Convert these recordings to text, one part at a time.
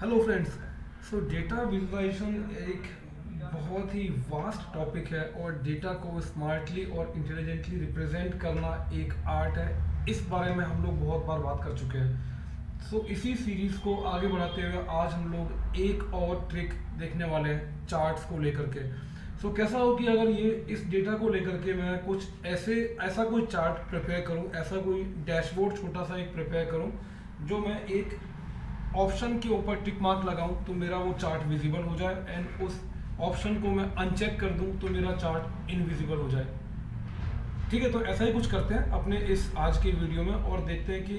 Hello friends. So data visualisation एक बहुत ही vast topic है और डेटा को स्मार्टली और इंटेलिजेंटली रिप्रेजेंट करना एक आर्ट है। इस बारे में हम लोग बहुत बार बात कर चुके हैं। सो इसी सीरीज़ को आगे बढ़ाते हुए आज हम लोग एक और ट्रिक देखने वाले हैं चार्ट्स को लेकर के। सो कैसा हो कि अगर ये इस डेटा को लेकर के मैं कुछ ऐसा कोई चार्ट प्रिपेयर करूं, ऐसा कोई डैशबोर्ड छोटा सा एक प्रिपेयर करूं जो मैं एक ऑप्शन के ऊपर टिक मार्क लगाऊं तो मेरा वो चार्ट विजिबल हो जाए एंड उस ऑप्शन को मैं अनचेक कर दूं तो मेरा चार्ट इनविजिबल हो जाए। ठीक है, तो ऐसा ही कुछ करते हैं अपने इस आज के वीडियो में और देखते हैं कि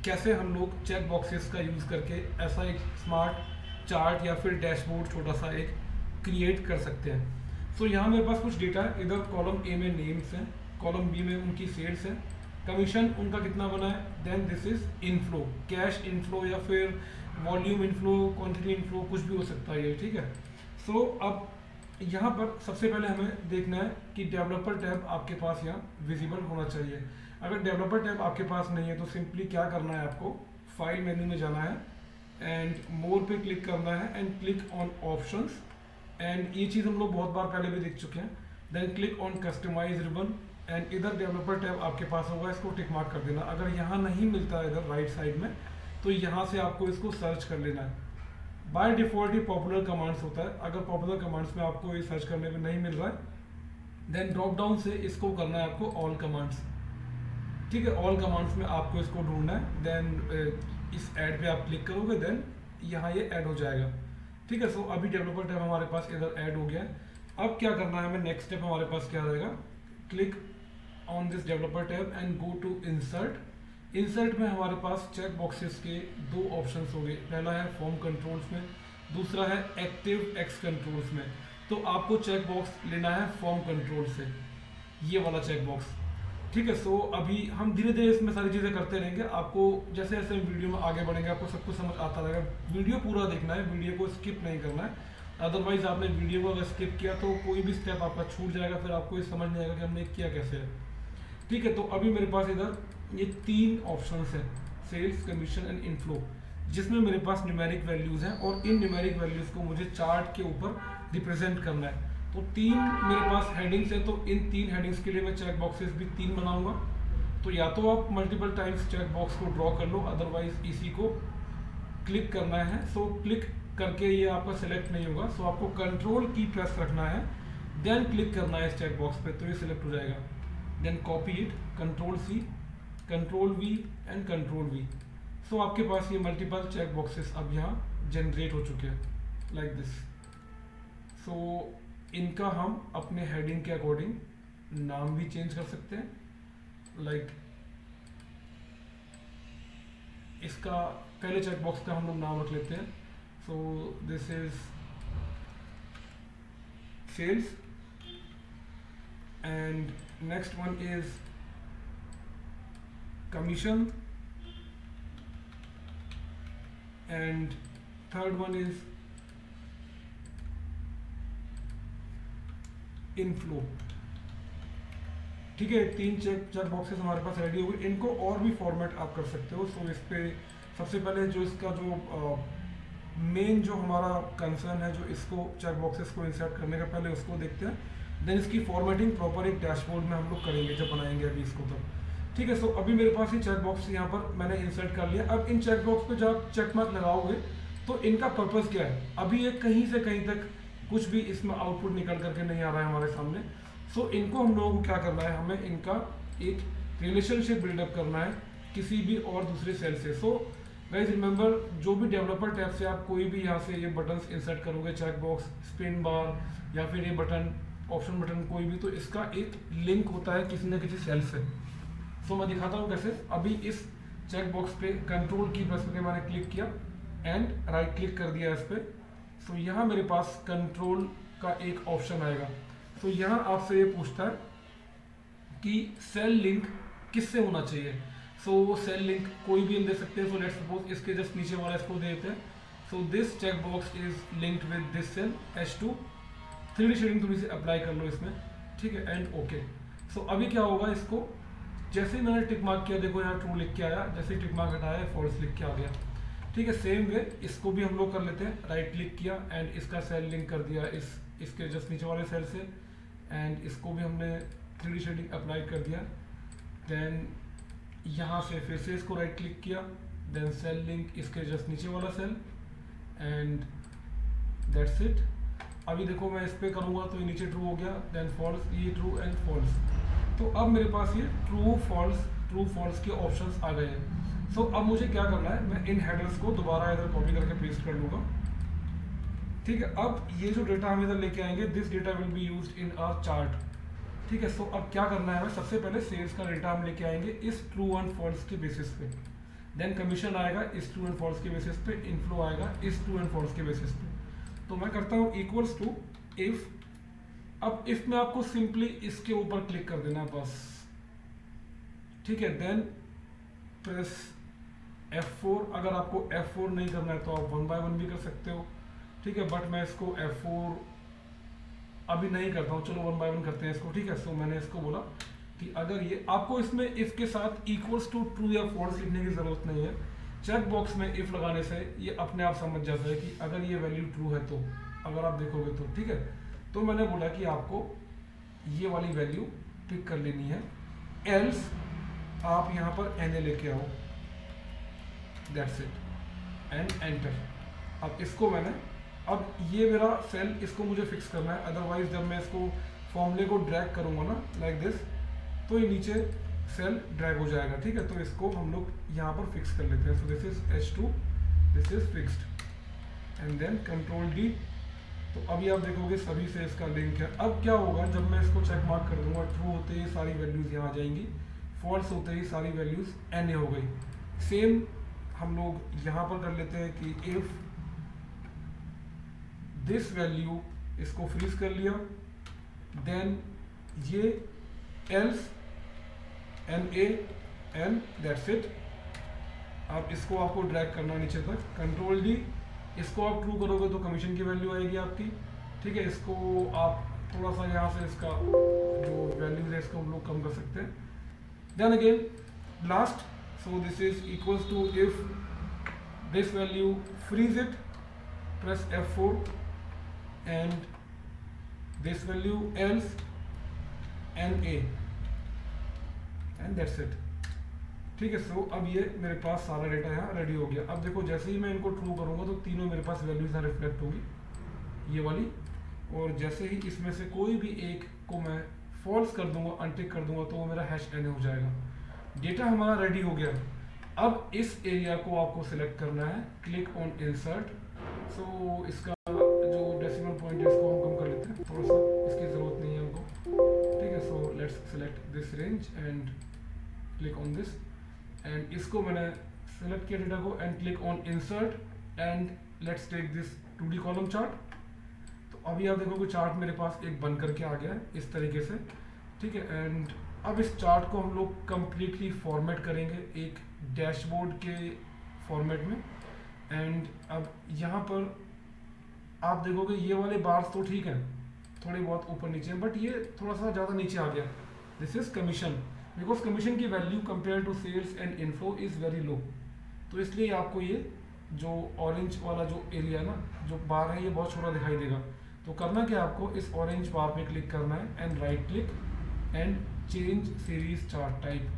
कैसे हम लोग चेक बॉक्सेस का यूज़ करके ऐसा एक स्मार्ट चार्ट या फिर डैशबोर्ड छोटा सा एक क्रिएट कर सकते हैं। सो यहाँ मेरे पास कुछ डेटा है। इधर कॉलम ए में नेम्स हैं, कॉलम बी में उनकी सेल्स है, कमीशन उनका कितना बना है, then this is inflow, cash inflow या फिर वॉल्यूम इनफ्लो, क्वांटिटी इनफ्लो, कुछ भी हो सकता है ये। ठीक है। सो अब यहाँ पर सबसे पहले हमें देखना है कि डेवलपर टैब आपके पास यहाँ विजिबल होना चाहिए। अगर डेवलपर टैब आपके पास नहीं है तो सिंपली क्या करना है, आपको फाइल मेन्यू में जाना है एंड मोर पे क्लिक करना है and click on options. And ये चीज़ हम लोग बहुत बार पहले भी देख चुके हैं। Then click on customise ribbon and इधर डेवलपर टैब आपके पास होगा, इसको टिक मार्क कर देना। अगर यहाँ नहीं मिलता है इधर राइट साइड में तो यहाँ से आपको इसको सर्च कर लेना है। By default he popular commands होता है। अगर पॉपुलर कमांड्स में आपको ये सर्च करने में नहीं मिल रहा है देन ड्रॉप डाउन से इसको करना है आपको ऑल कमांड्स। ठीक है, ऑल कमांड्स में आपको इसको ढूंढना है। देन इस ऐड पे आप क्लिक करोगे देन यहाँ ये ऐड हो जाएगा। ठीक है। सो अभी डेवलपर टैब हमारे पास इधर ऐड हो गया है। अब क्या करना है हमें, नेक्स्ट स्टेप हमारे पास क्या रहेगा, click on this developer tab and go to insert. Insert में हमारे पास चेक बॉक्सेस के दो ऑप्शंस हो गए। पहला है फॉर्म कंट्रोल्स में, दूसरा है एक्टिव एक्स कंट्रोल्स में। तो आपको चेक बॉक्स लेना है फॉर्म कंट्रोल से, ये वाला चेक बॉक्स। ठीक है। सो अभी हम धीरे धीरे इसमें सारी चीज़ें करते रहेंगे। आपको जैसे जैसे वीडियो में आगे बढ़ेंगे आपको सब कुछ समझ आता रहेगा। वीडियो पूरा देखना है, वीडियो को स्किप नहीं करना है। अदरवाइज आपने वीडियो को अगर स्किप किया तो कोई भी स्टेप आपका छूट जाएगा, फिर आपको ये समझ नहीं आएगा कि हमने किया कैसे है। ठीक है। तो अभी मेरे पास इधर ये तीन ऑप्शंस हैं, सेल्स, कमीशन एंड इनफ्लो, जिसमें मेरे पास न्यूमेरिक वैल्यूज़ हैं और इन न्यूमेरिक वैल्यूज़ को मुझे चार्ट के ऊपर रिप्रेजेंट करना है। तो तीन मेरे पास हेडिंग्स हैं, तो इन तीन हेडिंग्स के लिए मैं चेक बॉक्सेस भी तीन बनाऊंगा। तो या तो आप मल्टीपल टाइम्स चेक बॉक्स को ड्रॉ कर लो, अदरवाइज इसी को क्लिक करना है। सो क्लिक करके ये आपका सेलेक्ट नहीं होगा, सो आपको कंट्रोल की प्रेस रखना है, देन क्लिक करना है इस चेक बॉक्स पे तो ये सिलेक्ट हो जाएगा। Then copy it, control C, control V and control V. So आपके पास ये मल्टीपल चेक बॉक्सेस अब यहाँ जनरेट हो चुके हैं लाइक दिस। सो इनका हम अपने हेडिंग के अकॉर्डिंग नाम भी चेंज कर सकते हैं। लाइक इसका पहले चेक बॉक्स का हम लोग नाम रख लेते हैं। So this is sales and next one is commission and third one is inflow. ठीक है, तीन चेक बॉक्सेस हमारे पास रेडी हो गए। इनको और भी फॉर्मेट आप कर सकते हो। सो इस पे सबसे पहले जो इसका जो मेन जो हमारा कंसर्न है, जो इसको चेक बॉक्सेस को इंसर्ट करने का, पहले उसको देखते हैं। देन इसकी फॉर्मेटिंग प्रॉपर एक डैशबोर्ड में हम लोग करेंगे जब बनाएंगे अभी इसको तब। ठीक है। सो अभी मेरे पास ये चेक बॉक्स यहाँ पर मैंने इंसर्ट कर लिया। अब इन चेक बॉक्स पे जब आप चेक मार्क लगाओगे तो इनका पर्पज़ क्या है, अभी ये कहीं से कहीं तक कुछ भी इसमें आउटपुट निकल करके नहीं आ रहा है हमारे सामने। सो इनको हम लोगों को क्या करना है, हमें इनका एक रिलेशनशिप बिल्डअप करना है किसी भी और दूसरे सेल से। सो गाइज रिमेंबर, जो भी डेवलपर टैब से आप कोई भी यहाँ से ये बटन्स इंसर्ट करोगे, चेक बॉक्स, स्पिन बार या फिर ये बटन, ऑप्शन बटन, कोई भी, तो इसका एक लिंक होता है किसी न किसी सेल से। सो मैं दिखाता हूँ कैसे। अभी इस चेक बॉक्स पे कंट्रोल की प्रेस करके मैंने क्लिक किया एंड राइट क्लिक कर दिया इस पर। सो यहाँ मेरे पास कंट्रोल का एक ऑप्शन आएगा। सो यहाँ आपसे ये पूछता है कि सेल लिंक किससे होना चाहिए। सो वो सेल लिंक कोई भी हम दे सकते हैं। सो लेट्स सपोज इसके जस्ट नीचे वाला इसको दे देते हैं। So this check box is linked with this cell H2। 3D shading थोड़ी सी अप्लाई कर लो इसमें। ठीक है, एंड ओके। सो अभी क्या होगा, इसको जैसे ही मैंने टिक मार्क किया, देखो यहाँ ट्रू लिख के आया, जैसे ही टिक मार्क हटाया फॉल्स लिख के आ गया। ठीक है, सेम वे इसको भी हम लोग कर लेते हैं। राइट क्लिक किया एंड इसका सेल लिंक कर दिया इसके जस्ट नीचे वाले सेल से, एंड इसको भी हमने 3D शेडिंग अप्लाई कर दिया। देन यहाँ से फिर से इसको राइट क्लिक किया, देन सेल लिंक इसके जस्ट नीचे वाला सेल, एंड दैट्स इट। अभी देखो मैं इस पर करूँगा तो ये नीचे ट्रू हो गया, देन फॉल्स, ये ट्रू एंड फॉल्स। तो अब मेरे पास ये ट्रू फॉल्स के ऑप्शंस आ गए हैं। सो अब मुझे क्या करना है, मैं इन हेडर्स को दोबारा इधर कॉपी करके पेस्ट कर लूँगा। ठीक है, अब ये जो डेटा हम इधर लेके आएंगे, this data will be used in our chart. ठीक है, सो अब क्या करना है, हमें सबसे पहले सेल्स का डेटा हम लेके आएंगे इस ट्रू एंड फॉल्स के बेसिस पे, देन कमीशन आएगा इस ट्रू एंड फॉल्स के बेसिस पे, इनफ्लो आएगा इस ट्रू एंड फॉल्स के बेसिस पे। तो मैं करता हूँ इक्वल्स टू इफ। अब इफ में आपको सिंपली इसके ऊपर क्लिक कर देना है बस। ठीक है, देन प्रेस F4। अगर आपको F4 नहीं करना है तो आप 1 by 1 भी कर सकते हो। ठीक है, बट मैं इसको F4 अभी नहीं करता हूँ, चलो 1 by 1 करते हैं इसको। ठीक है, सो मैंने इसको बोला कि अगर ये आपको इसमें इफ के साथ इक्वल्स टू ट्रू या फॉल्स लिखने की जरूरत नहीं है। चेक बॉक्स में इफ लगाने से ये अपने आप समझ जाता है कि अगर ये वैल्यू ट्रू है तो, अगर आप देखोगे तो। ठीक है, तो मैंने बोला कि आपको ये वाली वैल्यू पिक कर लेनी है, एल्स आप यहाँ पर NA लेके आओ, दैट्स इट, एंड एंटर। अब इसको मैंने, अब ये मेरा सेल, इसको मुझे फिक्स करना है, अदरवाइज जब मैं इसको फॉर्मूले को ड्रैग करूँगा ना लाइक दिस, तो ये नीचे सेल ड्रैग हो जाएगा। ठीक है, तो इसको हम लोग यहाँ पर फिक्स कर लेते हैं। So this is H2, this is fixed, and then control D। तो अभी आप देखोगे सभी से इसका लिंक है। अब क्या होगा, जब मैं इसको चेक मार्क कर दूंगा, ट्रू होते ही सारी वैल्यूज यहाँ आ जाएंगी, फॉल्स होते ही सारी वैल्यूज NA हो गई। सेम हम लोग यहाँ पर कर लेते हैं कि इफ दिस वैल्यू, इसको फ्रीज कर लिया, देन ये else NA and that's it. अब इसको आपको ड्रैग करना है नीचे तक, कंट्रोल D। इसको आप ट्रू करोगे तो कमीशन की वैल्यू आएगी आपकी। ठीक है, इसको आप थोड़ा सा यहाँ से इसका जो वैल्यूज है इसको हम लोग कम कर सकते हैं। Then again last, so this is equals to if this value, freeze it, press F4, and this value else NA and that's it. ठीक है, सो अब ये मेरे पास सारा डेटा यहाँ रेडी हो गया। अब देखो जैसे ही मैं इनको ट्रू करूँगा तो तीनों मेरे पास वैल्यूज यहाँ रिफ्लेक्ट होगी, ये वाली, और जैसे ही इसमें से कोई भी एक को मैं फॉल्स कर दूंगा, अनटिक कर दूंगा, तो वो मेरा #NA हो जाएगा। डेटा हमारा रेडी हो गया। अब इस एरिया को आपको सिलेक्ट करना है, क्लिक ऑन इंसर्ट। सो इसका जो डेसिमल पॉइंट है इसको हम कम कर लेते हैं थोड़ा सा, इसकी ज़रूरत नहीं है हमको। ठीक है, so let's select this range and click on this, and इसको मैंने सेलेक्ट किया डेटा को, and click on insert, and let's take this 2D column chart. तो अभी आप देखोगे चार्ट मेरे पास एक बन करके आ गया है इस तरीके से। ठीक है, एंड अब इस चार्ट को हम लोग कम्प्लीटली फॉर्मेट करेंगे एक डैशबोर्ड के फॉर्मेट में। एंड अब यहाँ पर आप देखोगे ये वाले बार्स तो ठीक है, थोड़ी बहुत ऊपर नीचे हैं, बट ये थोड़ा सा ज़्यादा नीचे आ गया। This is commission, because commission की value compare to sales and inflow is very low. तो इसलिए आपको ये जो ऑरेंज वाला जो एरिया ना, जो बार है, ये बहुत छोटा दिखाई देगा। तो करना क्या, आपको इस ऑरेंज बार पे क्लिक करना है, and right click and change series chart type.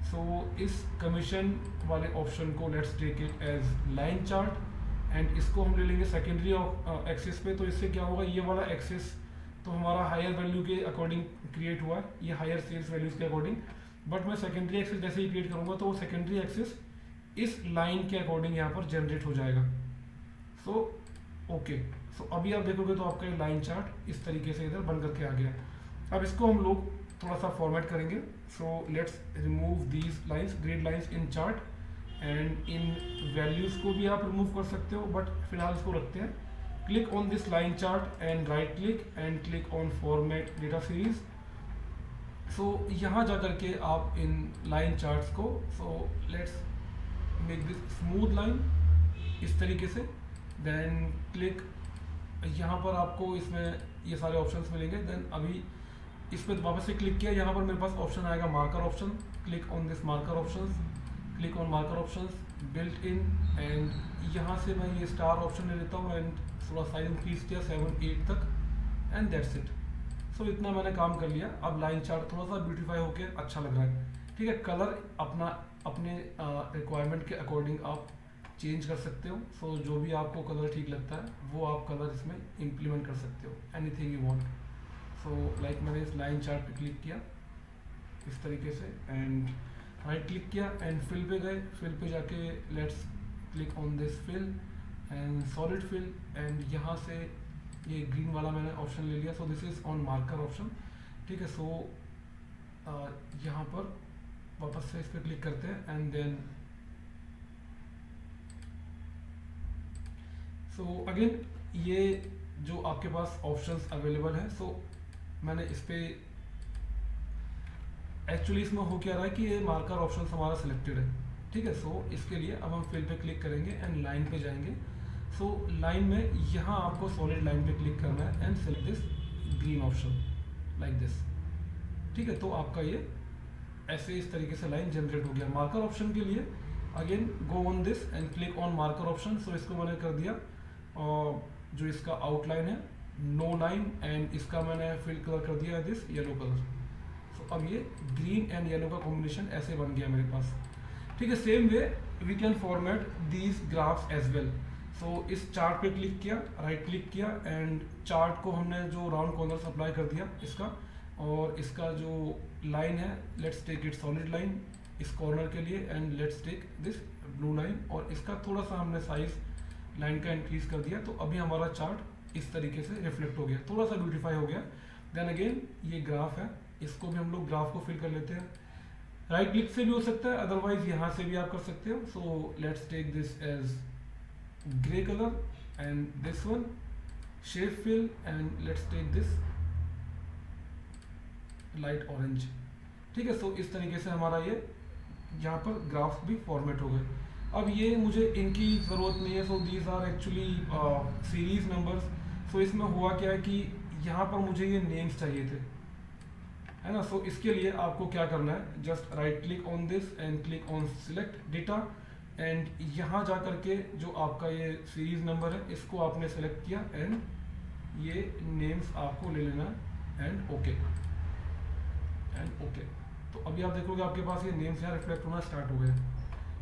So इस कमीशन वाले ऑप्शन को let's take it as line chart, and इसको हम ले लेंगे सेकेंडरी एक्सिस पे। तो इससे क्या होगा, ये वाला एक्सिस तो हमारा हायर वैल्यू के अकॉर्डिंग क्रिएट हुआ है, ये हायर सेल्स वैल्यूज के अकॉर्डिंग, बट मैं सेकेंडरी एक्सिस जैसे ही क्रिएट करूँगा तो वो सेकेंडरी एक्सिस इस लाइन के अकॉर्डिंग यहाँ पर जनरेट हो जाएगा। सो ओके, सो अभी आप देखोगे तो आपका ये लाइन चार्ट इस तरीके से इधर बन करके आ गया। अब इसको हम लोग थोड़ा सा फॉर्मेट करेंगे। So let's remove these lines, grid lines in chart, and in values को भी आप रिमूव कर सकते हो, बट फिलहाल इसको रखते हैं। Click on this line chart and right click and click on format data series. So यहाँ जा करके आप इन लाइन चार्ट्स को, so let's make this smooth line इस तरीके से, देन क्लिक, यहाँ पर आपको इसमें ये सारे ऑप्शंस मिलेंगे। देन अभी इस पर वापस से क्लिक किया, यहाँ पर मेरे पास ऑप्शन आएगा marker option, click on this marker options, click on marker options, built in, and यहाँ से मैं ये स्टार ऑप्शन ले लेता हूँ एंड थोड़ा साइज इंक्रीज किया 7-8 तक, एंड दैट्स इट। सो इतना मैंने काम कर लिया। अब लाइन चार्ट थोड़ा सा ब्यूटीफाई होके अच्छा लग रहा है। ठीक है, कलर अपने रिक्वायरमेंट के अकॉर्डिंग आप चेंज कर सकते हो। सो जो भी आपको कलर ठीक लगता है वो आप कलर इसमें इम्प्लीमेंट कर सकते हो, anything you want. So like मैंने इस लाइन चार्ट पे क्लिक किया इस तरीके से, एंड राइट क्लिक किया एंड फिल पे गए। फिल पे जाके let's click on this fill and solid fill, and यहाँ से ये ग्रीन वाला मैंने ऑप्शन ले लिया। So this is on marker option. ठीक है, सो यहाँ पर वापस से इस पर क्लिक करते हैं एंड देन सो अगेन ये जो आपके पास ऑप्शंस अवेलेबल है, सो मैंने इस पे एक्चुअली इसमें हो क्या रहा है कि ये मार्कर ऑप्शन हमारा सिलेक्टेड है। ठीक है, सो इसके लिए अब हम फिल पे क्लिक करेंगे एंड लाइन पे जाएंगे। सो लाइन में यहाँ आपको सॉलिड लाइन पे क्लिक करना है and select this green option like this. ठीक है, तो आपका ये ऐसे इस तरीके से लाइन जनरेट हो गया। मार्कर ऑप्शन के लिए again go on this and click on marker option. So इसको मैंने कर दिया, और जो इसका आउटलाइन है नो लाइन, एंड इसका मैंने फिल कलर कर दिया दिस येलो कलर। सो अब ये ग्रीन एंड येलो का कॉम्बिनेशन ऐसे बन गया मेरे पास। ठीक है, same way we can format these graphs as well. So इस चार्ट पे क्लिक किया, राइट क्लिक किया, एंड चार्ट को हमने जो राउंड कॉर्नर अप्लाई कर दिया इसका, और इसका जो लाइन है let's take it solid line इस कॉर्नर के लिए, and let's take this blue line, और इसका थोड़ा सा हमने साइज लाइन का इंक्रीज कर दिया। तो अभी हमारा चार्ट इस तरीके से रिफ्लेक्ट हो गया, थोड़ा सा ब्यूटीफाई हो गया। देन अगेन ये ग्राफ है, इसको भी हम लोग ग्राफ को फिल कर लेते हैं। राइट क्लिक से भी हो सकता है, अदरवाइज यहाँ से भी आप कर सकते हो। So let's take this as grey colour and this one shape fill, and let's take this light orange. ठीक है, सो इस तरीके से हमारा ये यहाँ पर ग्राफ भी फॉर्मेट हो गए। अब ये मुझे इनकी ज़रूरत नहीं है। So these are actually series numbers. So इसमें हुआ क्या है कि यहाँ पर मुझे ये नेम्स चाहिए थे, है ना। सो इसके लिए आपको क्या करना है, just right click on this and click on select data, and यहाँ जा करके जो आपका ये सीरीज नंबर है इसको आपने सेलेक्ट किया, एंड ये नेम्स आपको ले लेना है, एंड ओके एंड ओके। तो अभी आप देखोगे आपके पास ये नेम्स यहाँ रिफ्लेक्ट होना स्टार्ट हो गए।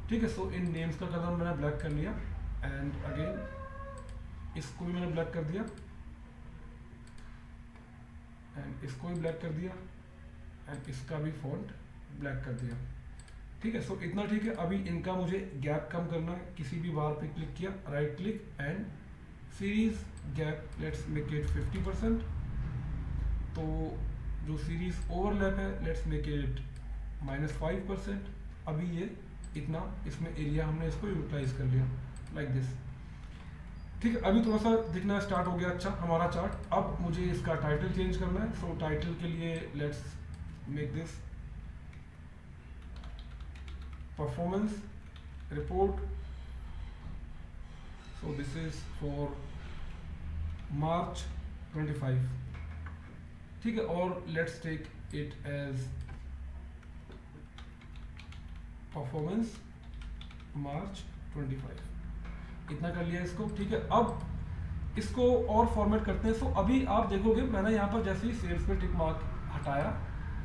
ठीक है, सो इन नेम्स का कलर मैंने ब्लैक कर लिया, एंड अगेन इसको भी मैंने ब्लैक कर दिया, एंड इसको भी ब्लैक कर दिया, एंड इसका भी फॉन्ट ब्लैक कर दिया। ठीक है, सो इतना ठीक है। अभी इनका मुझे गैप कम करना है। किसी भी बार पे क्लिक किया, right click and series gap let's make it 50%। तो जो सीरीज ओवरलैप है लेट्स मेक इट -5%। अभी ये इतना इसमें एरिया हमने इसको यूटिलाइज कर लिया लाइक दिस। ठीक है, अभी थोड़ा सा दिखना स्टार्ट हो गया अच्छा हमारा चार्ट। अब मुझे इसका टाइटल चेंज करना है। सो टाइटल के लिए let's make this performance report. So this is for March 25। ठीक है, और let's take it as performance March 25। इतना कर लिया इसको। ठीक है, अब इसको और फॉर्मेट करते हैं। सो अभी आप देखोगे मैंने यहाँ पर जैसे ही सेल्स पे टिक मार्क हटाया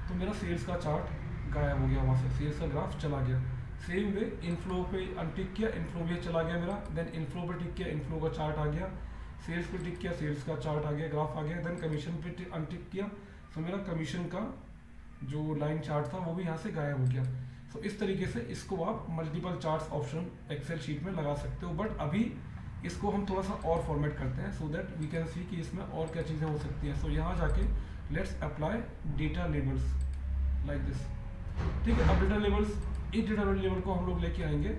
तो मेरा सेल्स का चार्ट गायब हो गया, वहाँ से सेल्स का ग्राफ चला गया। सेम वे इनफ्लो पे अनटिक किया, इनफ्लो भी चला गया मेरा। देन इनफ्लो पे टिक किया, इनफ्लो का चार्ट आ गया। सेल्स पे टिक किया, सेल्स का चार्ट आ गया, ग्राफ आ गया। देन कमीशन पे अनटिक किया, तो मेरा कमीशन का जो लाइन चार्ट था वो भी यहाँ से गायब हो गया। सो इस तरीके से इसको आप multiple charts option Excel sheet में लगा सकते हो। बट अभी इसको हम थोड़ा सा और फॉर्मेट करते हैं so that we can see कि इसमें और क्या चीज़ें हो सकती हैं। सो यहाँ जाके let's apply data labels like this. ठीक है, अब डेटा लेबल्स, इस डेटा लेबल को हम लोग लेके आएंगे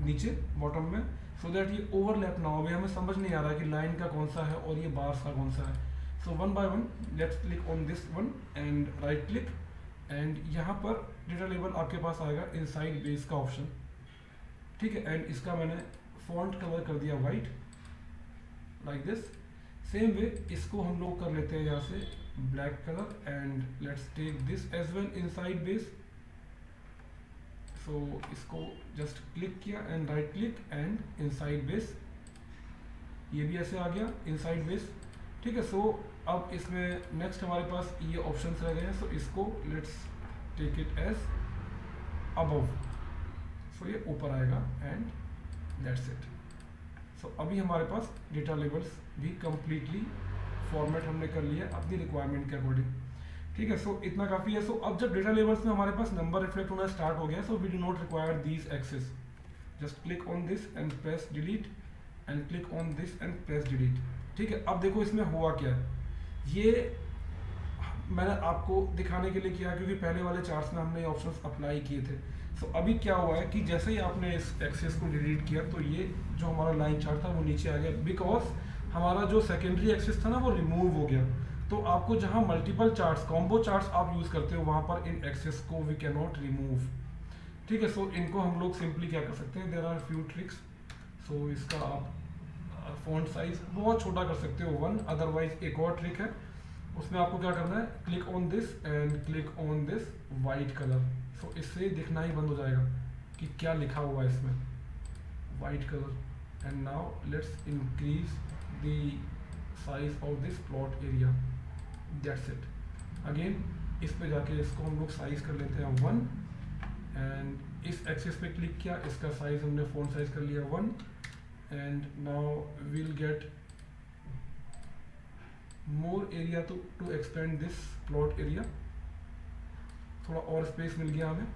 नीचे बॉटम में, सो दैट ये ओवरलैप ना हो। हमें समझ नहीं आ रहा है कि लाइन का कौन सा है और ये बार्स का कौन सा है। So one by one let's click on this one and right click, and यहाँ पर डेटा लेबल आपके पास आएगा इनसाइड बेस का ऑप्शन। ठीक है, एंड इसका मैंने फॉन्ट कलर कर दिया white like this. Same way इसको हम लोग कर लेते हैं यहाँ से black colour, and let's take this as well inside base. So इसको जस्ट क्लिक किया and right click and inside base, ये भी ऐसे आ गया इनसाइड बेस। ठीक है, सो अब इसमें नेक्स्ट हमारे पास ये ऑप्शंस रह गए हैं। सो इसको let's take it as above, so ये ऊपर आएगा एंड दैट्स इट। सो अभी हमारे पास डेटा लेबल्स भी कंप्लीटली फॉर्मेट हमने कर लिया अपनी रिक्वायरमेंट के अकॉर्डिंग। ठीक है, सो इतना काफ़ी है। सो अब जब डेटा लेबल्स में हमारे पास नंबर रिफ्लेक्ट होना स्टार्ट हो गया, so we do not require these axes, just click on this and press delete and click on this and press delete. ठीक है, अब देखो इसमें हुआ क्या है, ये मैंने आपको दिखाने के लिए किया क्योंकि पहले वाले चार्ट्स में हमने ये ऑप्शंस अप्लाई किए थे। सो अभी क्या हुआ है कि जैसे ही आपने इस एक्सेस को डिलीट किया तो ये जो हमारा लाइन चार्ट था वो नीचे आ गया, बिकॉज हमारा जो सेकेंडरी एक्सेस था ना वो रिमूव हो गया। तो आपको जहाँ मल्टीपल चार्ट्स, कॉम्बो चार्ट्स आप यूज़ करते हो वहाँ पर इन एक्सेस को वी कैन नॉट रिमूव। ठीक है, सो इनको हम लोग सिंपली क्या कर सकते हैं, देयर आर फ्यू ट्रिक्स। सो इसका आप फॉन्ट साइज बहुत छोटा कर सकते हो 1, अदरवाइज एक और ट्रिक है, उसमें आपको क्या करना है, click on this and click on this white colour. So इससे दिखना ही बंद हो जाएगा कि क्या लिखा हुआ है इसमें, white colour. And now let's increase the size of this plot area, that's it. Again इस पे जाके इसको हम लोग साइज कर लेते हैं 1 एंड इस एक्सिस पे क्लिक किया, इसका साइज हमने फॉन्ट साइज कर लिया 1 and now we'll get more area to expand this plot area, थोड़ा और स्पेस मिल गया हमें,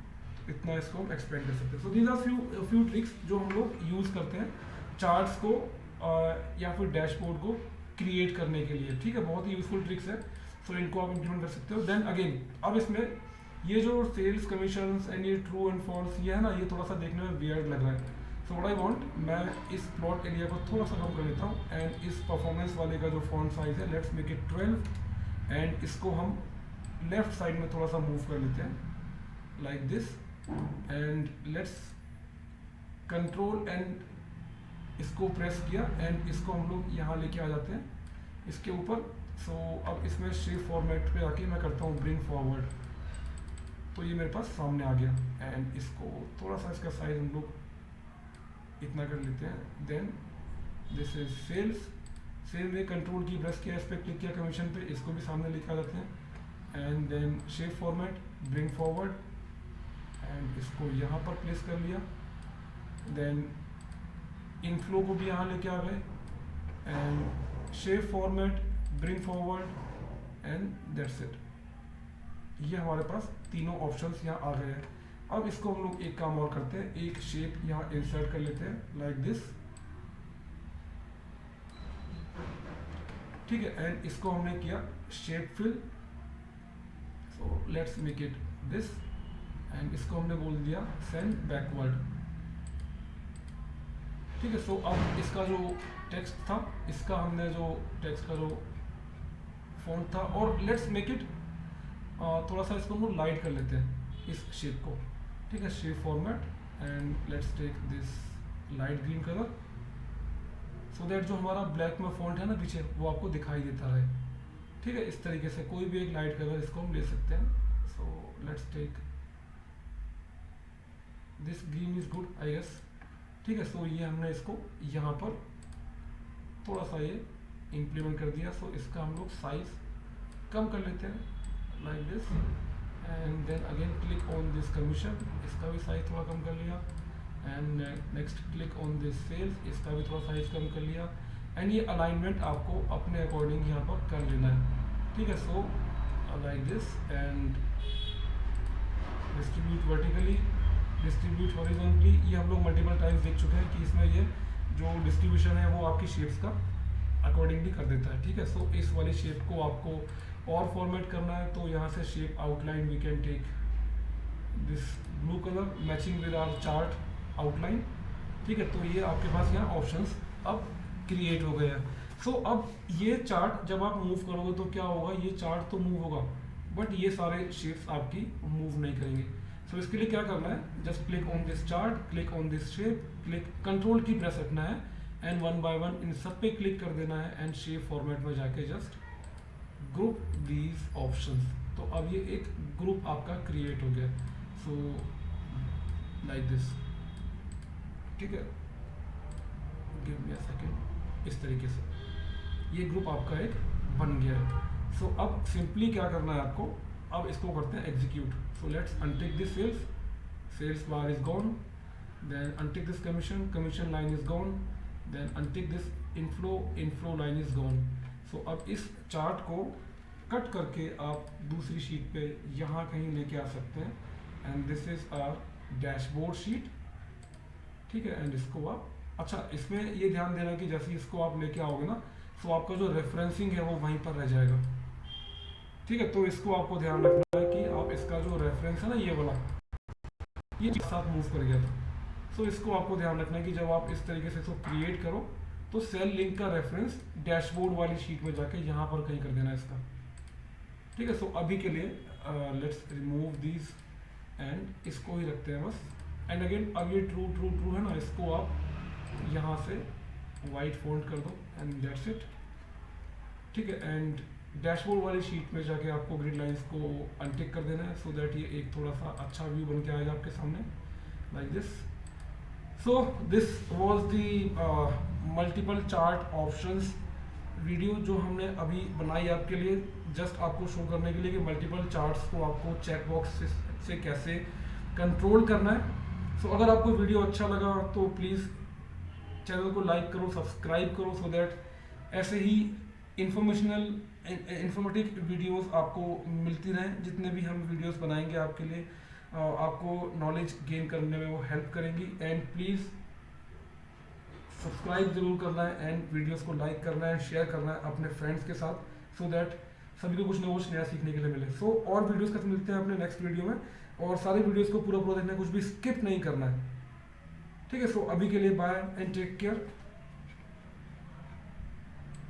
इतना इसको हम एक्सपेंड कर सकते हैं। So these are few tricks जो हम लोग यूज़ करते हैं चार्ट्स को या फिर डैशबोर्ड को क्रिएट करने के लिए। ठीक है, बहुत ही यूजफुल ट्रिक्स है, सो इनको आप इम्प्लीमेंट कर सकते हो। देन अगेन अब इसमें ये जो सेल्स कमीशन एंड ये ट्रू एंड फॉल्स ये है ना, ये थोड़ा सा देखने में वियर्ड लग रहा है। सो व्हाट आई वांट, मैं इस प्लॉट एरिया को थोड़ा सा कम कर लेता हूँ एंड इस परफॉर्मेंस वाले का जो फॉन्ट साइज है लेट्स मेक इट 12 एंड इसको हम लेफ्ट साइड में थोड़ा सा मूव कर लेते हैं like this and let's control and इसको प्रेस किया एंड इसको हम लोग यहाँ लेके आ जाते हैं इसके ऊपर। सो अब इसमें शेप फॉर्मेट पे आके मैं करता हूँ ब्रिंग फॉरवर्ड, तो ये मेरे पास सामने आ गया एंड इसको थोड़ा सा इसका साइज हम लोग इतना कर लेते हैं। Then this is sales, cell में कंट्रोल की प्रेस किया, इस पर क्लिक किया कमीशन पे, इसको भी सामने लेके आ जाते हैं and then shape format bring forward and इसको यहाँ पर प्लेस कर लिया। देन इनफ्लो को भी यहाँ लेके आ गए and shape format bring forward and that's it. ये हमारे पास तीनों ऑप्शंस यहाँ आ गए हैं। अब इसको हम लोग एक काम और करते हैं, एक शेप यहाँ इंसर्ट कर लेते हैं लाइक दिस। ठीक है, एंड इसको हमने किया shape fill, so let's make it this and इसको हमने बोल दिया सेंड बैकवर्ड। ठीक है, सो अब इसका जो टेक्स्ट था, इसका हमने जो टेक्स्ट का जो फॉन्ट था, और लेट्स मेक इट थोड़ा सा इसको हम लोग लाइट कर लेते हैं इस शेप को। ठीक है, shape format and let's take this light green colour so that जो हमारा ब्लैक में फॉन्ट है ना पीछे वो आपको दिखाई देता रहे। ठीक है, इस तरीके से कोई भी एक लाइट कलर इसको हम ले सकते हैं। So let's take this green is good I guess. ठीक है, सो ये हमने इसको यहाँ पर थोड़ा सा ये इम्प्लीमेंट कर दिया। सो इसका हम लोग साइज कम कर लेते हैं like this and then again click on this commission, इसका भी साइज थोड़ा कम कर लिया and next click on this sales, इसका भी थोड़ा साइज कम कर लिया एंड ये अलाइनमेंट आपको अपने अकॉर्डिंग यहाँ पर कर लेना है। ठीक है, so like this and distribute vertically, distribute horizontally. ये हम लोग मल्टीपल टाइम्स देख चुके हैं कि इसमें ये जो डिस्ट्रीब्यूशन है वो आपकी शेप्स का अकॉर्डिंगली कर देता है। ठीक है, सो इस वाली शेप को आपको और फॉर्मेट करना है तो यहाँ से shape outline we can take this blue colour matching with our chart outline. ठीक है, तो ये आपके पास यहाँ ऑप्शंस अब क्रिएट हो गए हैं। सो अब ये चार्ट जब आप मूव करोगे तो क्या होगा, ये चार्ट तो मूव होगा बट ये सारे शेप्स आपकी मूव नहीं करेंगे। सो इसके लिए क्या करना है, just click on this chart, click on this shape, click control key press रखना है and one by one in सब पे क्लिक कर देना है एंड शेप फॉर्मेट में जाके जस्ट ग्रुप दीज ऑप्शंस। तो अब ये एक ग्रुप आपका क्रिएट हो गया। सो लाइक दिस, ठीक है, गिव मी अ सेकेंड, इस तरीके से ये ग्रुप आपका एक बन गया है। सो अब सिंपली क्या करना है आपको, अब इसको करते हैं execute. So let's untick this sales, sales bar is gone, then untick this commission, commission line is gone, then untick this inflow, inflow line is gone. So अब इस चार्ट को कट करके आप दूसरी शीट पे यहाँ कहीं लेके आ सकते हैं, and this is our dashboard sheet, ठीक है। एंड इसको आप, अच्छा इसमें ये ध्यान देना कि जैसे इसको आप लेके आओगे ना, तो आपका जो रेफरेंसिंग है वो वहीं पर रह जाएगा, ठीक है। तो इसको आपको ध्यान रखना है कि आप इसका जो रेफरेंस है ना, ये वाला, ये साथ मूव कर गया था। सो इसको आपको ध्यान रखना है कि जब आप इस तरीके से इसको क्रिएट करो तो सेल लिंक का रेफरेंस डैशबोर्ड वाली शीट में जाके यहाँ पर कहीं कर देना इसका, ठीक है। सो अभी के लिए लेट्स रिमूव दीज एंड इसको ही रखते हैं बस। एंड अगेन, अब ये ट्रू ट्रू ट्रू है ना, इसको आप यहाँ से वाइट फॉन्ट कर दो एंड दैट्स इट, ठीक है। एंड डैशबोर्ड वाली शीट में जाके आपको ग्रिड लाइंस को अनटिक कर देना है, सो दैट ये एक थोड़ा सा अच्छा व्यू बन के आएगा आपके सामने, like this. So this was the multiple chart options video जो हमने अभी बनाई आपके लिए, जस्ट आपको शो करने के लिए कि मल्टीपल चार्ट्स को आपको चेक बॉक्स से कैसे कंट्रोल करना है। सो अगर आपको वीडियो अच्छा लगा तो प्लीज़ चैनल को लाइक करो, सब्सक्राइब करो, सो दैट ऐसे ही इंफॉर्मेटिव वीडियोस आपको मिलती रहें। जितने भी हम वीडियोस बनाएंगे आपके लिए, आपको नॉलेज गेन करने में वो हेल्प करेंगी। एंड प्लीज़ सब्सक्राइब जरूर करना है, एंड वीडियोस को लाइक करना है, शेयर करना है अपने फ्रेंड्स के साथ, सो दैट सभी को कुछ ना कुछ नया सीखने के लिए मिले। सो और वीडियोस के साथ मिलते हैं अपने नेक्स्ट वीडियो में, और सारे वीडियोस को पूरा पूरा देखना है, कुछ भी स्किप नहीं करना है, ठीक है। सो अभी के लिए बाय एंड टेक केयर।